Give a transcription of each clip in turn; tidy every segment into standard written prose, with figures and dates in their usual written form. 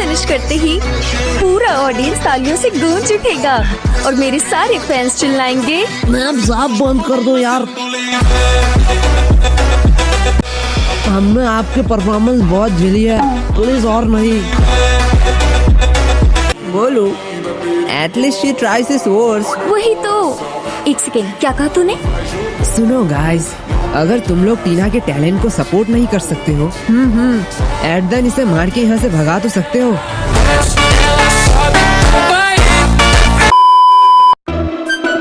Finish करते ही पूरा audience तालियों से गूंज उठेगा और मेरे सारे फैंस चिल्लाएंगे, मैम साहब बंद कर दो यार, हमने आपके परफॉर्मेंस बहुत झेली है, प्लीज और नहीं। बोलो, at least she tries his worst. वही तो। एक सेकेंड, क्या कहा तूने? सुनो गाइस, अगर तुम लोग टीना के टैलेंट को सपोर्ट नहीं कर सकते हो, एट देन इसे मार के यहाँ से भगा तो सकते हो।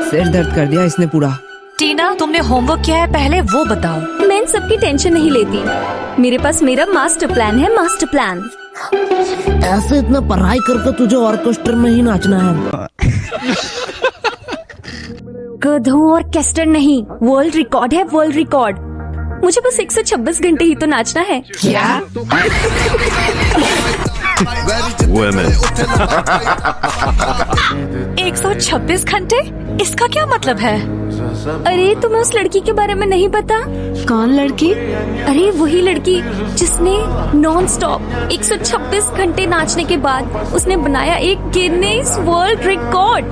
सिर दर्द कर दिया इसने पूरा। टीना, तुमने होमवर्क किया है, पहले वो बताओ। मैं इन सबकी टेंशन नहीं लेती, मेरे पास मेरा मास्टर प्लान है, मास्टर प्लान। ऐसे इतना पढ़ाई करके तुझे ऑर्केस्ट्रा में ही नाचना है? गधों और कैस्टर नहीं, वर्ल्ड रिकॉर्ड है, वर्ल्ड रिकॉर्ड। मुझे बस 126 घंटे ही तो नाचना है। क्या? Women. 126 घंटे? इसका क्या मतलब है? अरे तुम्हें उस लड़की के बारे में नहीं पता? कौन लड़की? अरे वही लड़की जिसने नॉन स्टॉप 126 घंटे नाचने के बाद उसने बनाया एक गिनीज वर्ल्ड रिकॉर्ड।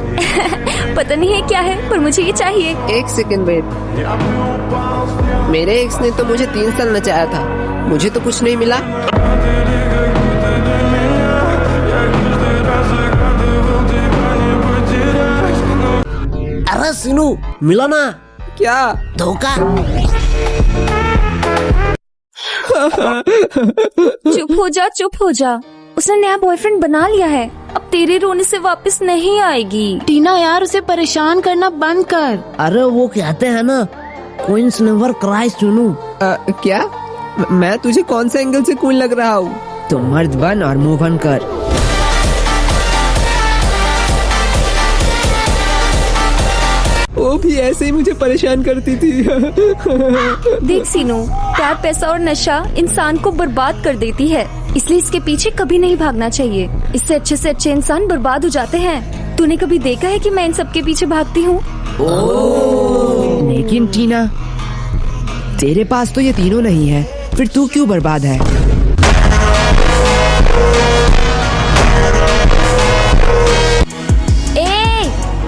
पता नहीं है क्या है, पर मुझे ये चाहिए। एक सेकंड वेट, मेरे एक्स ने तो मुझे 3 साल नचाया था, मुझे तो कुछ नहीं मिला। अरे सीनू, मिला ना? क्या? धोखा। चुप हो जा, चुप हो जा। उसने नया बॉयफ्रेंड बना लिया है, अब तेरे रोने से वापस नहीं आएगी। टीना यार, उसे परेशान करना बंद कर। अरे वो कहते हैं ना, क्वींस नेवर क्राई सीनू। क्या? मैं तुझे कौन से एंगल से कूल लग रहा हूँ? तुम मर्द बन और मूव ऑन कर। वो भी ऐसे ही मुझे परेशान करती थी। देख सीनू, प्यार, पैसा और नशा इंसान को बर्बाद कर देती है, इसलिए इसके पीछे कभी नहीं भागना चाहिए। इससे अच्छे इंसान बर्बाद हो जाते हैं। तूने कभी देखा है कि मैं इन सब के पीछे भागती हूँ? लेकिन टीना, तेरे पास तो ये तीनों नहीं है, फिर तू क्यों बर्बाद है?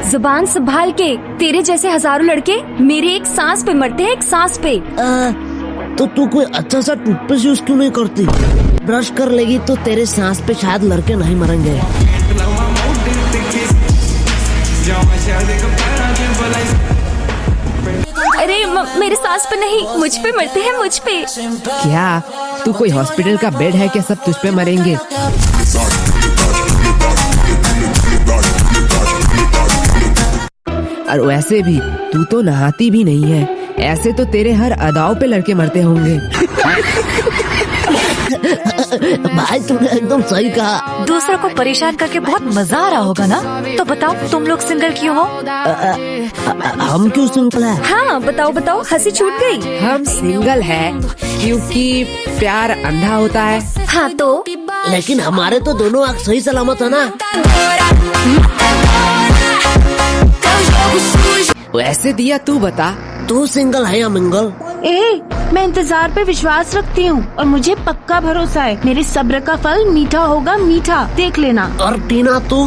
जुबान संभाल के, तेरे जैसे हजारों लड़के मेरे एक सांस पे मरते हैं, एक सांस पे। तो तू कोई अच्छा सा टूथपेस्ट यूज क्यों नहीं करती? ब्रश कर लेगी तो तेरे सांस पे शायद लड़के नहीं मरेंगे। अरे मेरे सांस पे नहीं, मुझ पे मरते हैं, मुझ पे। क्या तू कोई हॉस्पिटल का बेड है क्या? सब तुझ पे मरेंगे। और वैसे भी तू तो नहाती भी नहीं है, ऐसे तो तेरे हर अदाओं पे लड़के मरते होंगे। भाई तुमने एकदम सही कहा। दूसरों को परेशान करके बहुत मजा आ रहा होगा ना? तो बताओ, तुम लोग सिंगल क्यों हो? हम क्यों सिंगल है? हाँ बताओ बताओ, हंसी छूट गई। हम सिंगल है क्योंकि प्यार अंधा होता है। हाँ तो? लेकिन हमारे तो दोनों आँख सही सलामत है ना। वैसे दिया, तू बता, तू सिंगल है या मिंगल? मैं इंतजार पे विश्वास रखती हूँ और मुझे पक्का भरोसा है, मेरे सब्र का फल मीठा होगा, मीठा, देख लेना। और टीना तू?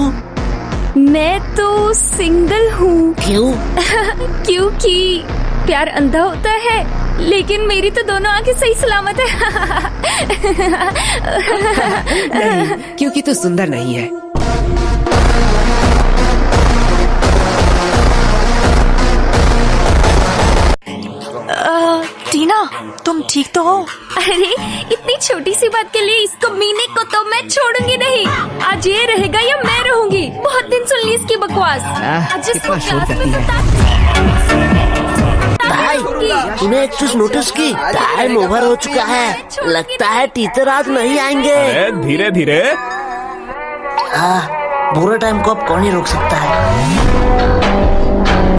मैं तो सिंगल हूँ। क्यों? क्योंकि प्यार अंधा होता है, लेकिन मेरी तो दोनों आंखें सही सलामत है। नहीं, क्योंकि तू सुंदर नहीं है। टीना, तुम ठीक तो हो? अरे इतनी छोटी सी बात के लिए इसको मीने को तो मैं छोड़ूंगी नहीं। आज ये रहेगा या मैं रहूंगी। बहुत दिन सुन ली इसकी बकवास। आज इसको कितना शोर क्लास करती में भाई तूने एक चीज नोटिस की? टाइम ओवर हो चुका है, लगता है टीचर आज नहीं आएंगे। धीरे धीरे। बुरे टाइम को अब कौन ही रोक सकता है?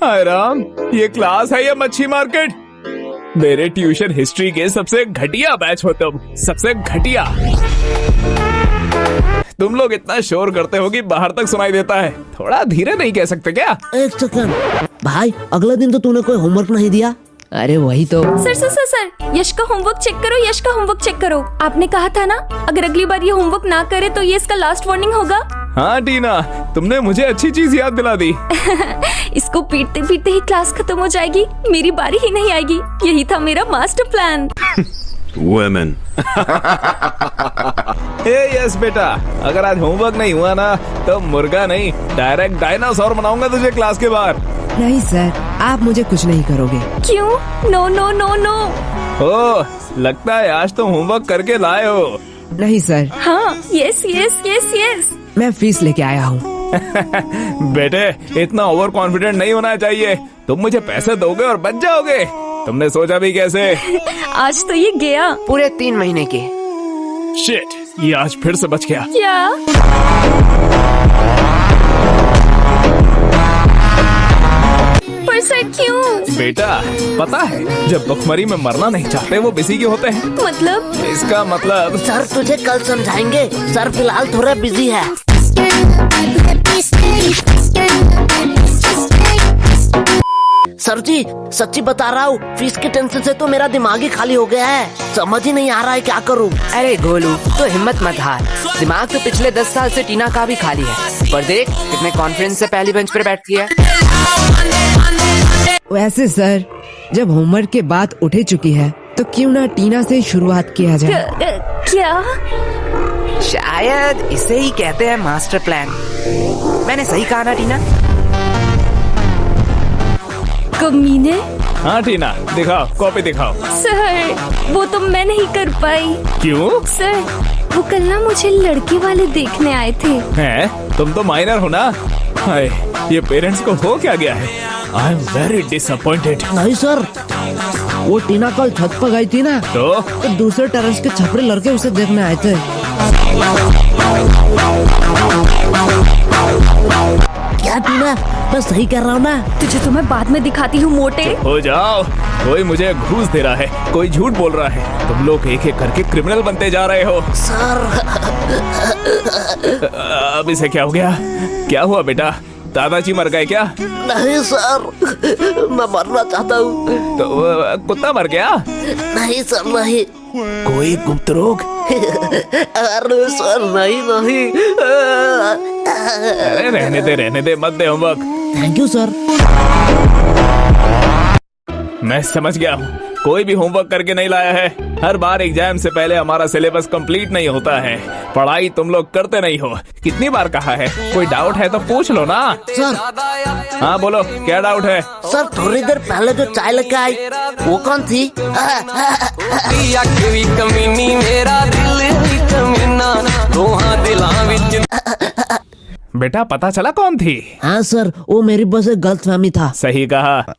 हाय राम, ये क्लास है या मच्छी मार्केट? मेरे ट्यूशन हिस्ट्री के सबसे घटिया बैच हो तुम, सबसे घटिया। तुम लोग इतना शोर करते हो कि बाहर तक सुनाई देता है। थोड़ा धीरे नहीं कह सकते क्या? एक सेकंड भाई, अगले दिन तो तूने कोई होमवर्क नहीं दिया। अरे वही तो। सर यश का होमवर्क चेक करो, यश का होमवर्क चेक करो। आपने कहा था ना, अगर अगली बार ये होमवर्क ना करे तो ये इसका लास्ट वार्निंग होगा। हाँ टीना, तुमने मुझे अच्छी चीज याद दिला दी। इसको पीटते पीटते ही क्लास खत्म हो जाएगी, मेरी बारी ही नहीं आएगी। यही था मेरा मास्टर प्लान। Women. यस बेटा, अगर आज होमवर्क नहीं हुआ ना तो मुर्गा नहीं, डायरेक्ट डायनासोर बनाऊंगा तुझे क्लास के बाहर। नहीं सर, आप मुझे कुछ नहीं करोगे। क्यों? No no no no. ओ, लगता है आज तो होमवर्क करके लाए हो। नहीं सर, हाँ, यस यस यस यस। मैं फीस लेके आया हूँ। बेटे, इतना ओवर कॉन्फिडेंट नहीं होना चाहिए। तुम मुझे पैसे दोगे और बच जाओगे। तुमने सोचा भी कैसे? आज तो ये गया। पूरे 3 महीने के। शिट, ये आज फिर से बच गया। क्या? पर सर क्यों? बेटा, पता है जब भुखमरी में मरना नहीं चाहते वो बिजी के होते हैं। मतलब? इसका मतलब सर तुझे कल समझाएंगे, सर फिलहाल थोड़ा बिजी है। सर जी सच्ची बता रहा हूँ, फीस के टेंशन से तो मेरा दिमाग ही खाली हो गया है। समझ ही नहीं आ रहा है क्या करूँ। अरे गोलू, तो हिम्मत मत हार। दिमाग तो पिछले 10 साल से टीना का भी खाली है, पर देख कितने कॉन्फिडेंस से पहली बेंच पर बैठती है। वैसे सर, जब होमवर्क के बात उठे चुकी है तो क्यों ना टीना से शुरुआत किया जाए। क्या? शायद इसे ही कहते हैं मास्टर प्लान। मैंने सही कहा ना टीना? कमीने। हाँ टीना, दिखाओ, कॉपी दिखाओ। सर, वो तो मैं नहीं कर पाई। क्यों? सर, वो कल ना मुझे लड़के वाले देखने आए थे। हैं? तुम तो माइनर हो ना? हाय, ये पेरेंट्स को हो क्या गया है? I am very disappointed. नहीं सर, वो टीना कल छत पर गई थी ना, तो दूसरे टेरेस के छपरे लड़के उसे देखने आए थे। क्या टीना, मैं सही कर रहा हूँ ना? तुझे तो मैं बाद में दिखाती हूँ मोटे। हो जाओ, कोई मुझे घूस दे रहा है, कोई झूठ बोल रहा है। तुम लोग एक एक करके क्रिमिनल बनते जा रहे हो। सर अब इसे क्या हो गया? क्या हुआ बेटा? दादाजी मर गए क्या? नहीं सर, मैं मरना चाहता हूँ। तो कुत्ता मर गया? नहीं सर नहीं। कोई गुप्त रोग? अरे सर नहीं नहीं। अरे रहने दे, मत दे होमवर्क। Thank you sir. मैं समझ गया हूँ, कोई भी होमवर्क करके नहीं लाया है। हर बार एग्जाम से पहले हमारा सिलेबस कंप्लीट नहीं होता है। पढ़ाई तुम लोग करते नहीं हो। कितनी बार कहा है, कोई डाउट है तो पूछ लो ना। सर। हाँ बोलो, क्या डाउट है? सर थोड़ी देर पहले जो चाय लेके आई वो कौन थी? बेटा पता चला कौन थी? हाँ सर, वो मेरी बस एक गलतफहमी था। सही कहा।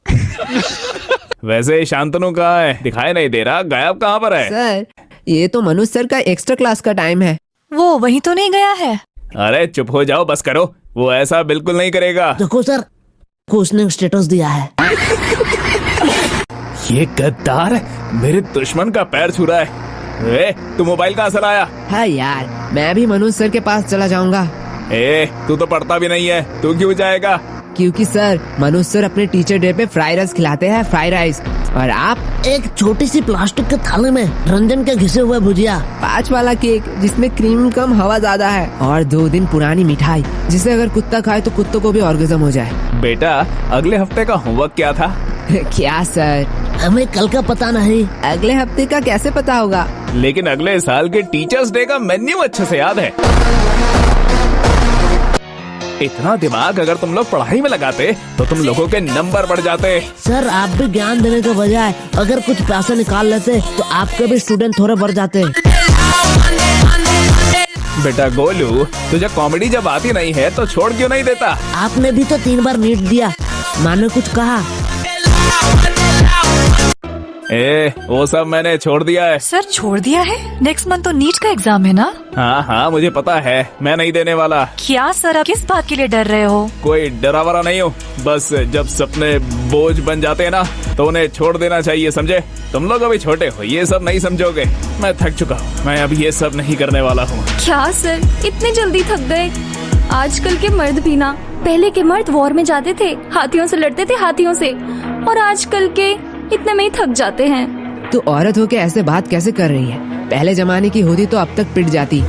वैसे शांतनु कहाँ है? दिखाई नहीं दे रहा, गायब कहाँ पर है? सर, ये तो मनुष्य सर का एक्स्ट्रा क्लास का टाइम है। वो वहीं तो नहीं गया है। अरे चुप हो जाओ, बस करो। वो ऐसा बिल्कुल नहीं करेगा। देखो सर, को उसने स्टेटस दिया है। ये गद्दार मेरे दुश्मन का पैर छू रहा है। तू मोबाइल कहाँ से लाया? हाँ यार, मैं भी मनुष्य सर के पास चला जाऊंगा। तू तो पढ़ता भी नहीं है, तू क्यों जाएगा? क्योंकि सर, मनुष्य सर अपने टीचर डे पे फ्राई राइस खिलाते हैं, फ्राई राइस। और आप एक छोटी सी प्लास्टिक के थाली में रंजन के घिसे हुए भुजिया, 5 वाला केक जिसमें क्रीम कम हवा ज्यादा है, और 2 दिन पुरानी मिठाई जिसे अगर कुत्ता खाए तो कुत्तों को भी ऑर्गेज्म हो जाए। बेटा अगले हफ्ते का होमवर्क क्या था? क्या सर? हमें कल का पता नहीं। अगले हफ्ते का कैसे पता होगा? लेकिन अगले साल के टीचर्स डे का मेन्यू अच्छे से याद है। इतना दिमाग अगर तुम लोग पढ़ाई में लगाते तो तुम लोगों के नंबर बढ़ जाते। सर आप भी ज्ञान देने के बजाय अगर कुछ पैसे निकाल लेते तो आपके भी स्टूडेंट थोड़े बढ़ जाते। बेटा गोलू, तुझे कॉमेडी जब आती नहीं है तो छोड़ क्यों नहीं देता? आपने भी तो 3 बार नीट दिया, माने कुछ कहा? वो सब मैंने छोड़ दिया है। सर छोड़ दिया है? नेक्स्ट मंथ तो नीट का एग्जाम है ना? हाँ मुझे पता है, मैं नहीं देने वाला। क्या सर, आप किस बात के लिए डर रहे हो? कोई डरा वरा नहीं हूँ, बस जब सपने बोझ बन जाते हैं ना तो उन्हें छोड़ देना चाहिए, समझे? तुम लोग अभी छोटे हो, ये सब नहीं समझोगे। मैं थक चुका हूँ, मैं अभी ये सब नहीं करने वाला हूँ। क्या सर, इतने जल्दी थक गए? आजकल के मर्द भी ना, पहले के मर्द वॉर में जाते थे, हाथियों से लड़ते थे, हाथियों से, और आजकल के इतने में ही थक जाते हैं। तू औरत होके ऐसे बात कैसे कर रही है? पहले जमाने की होती तो अब तक पिट जाती।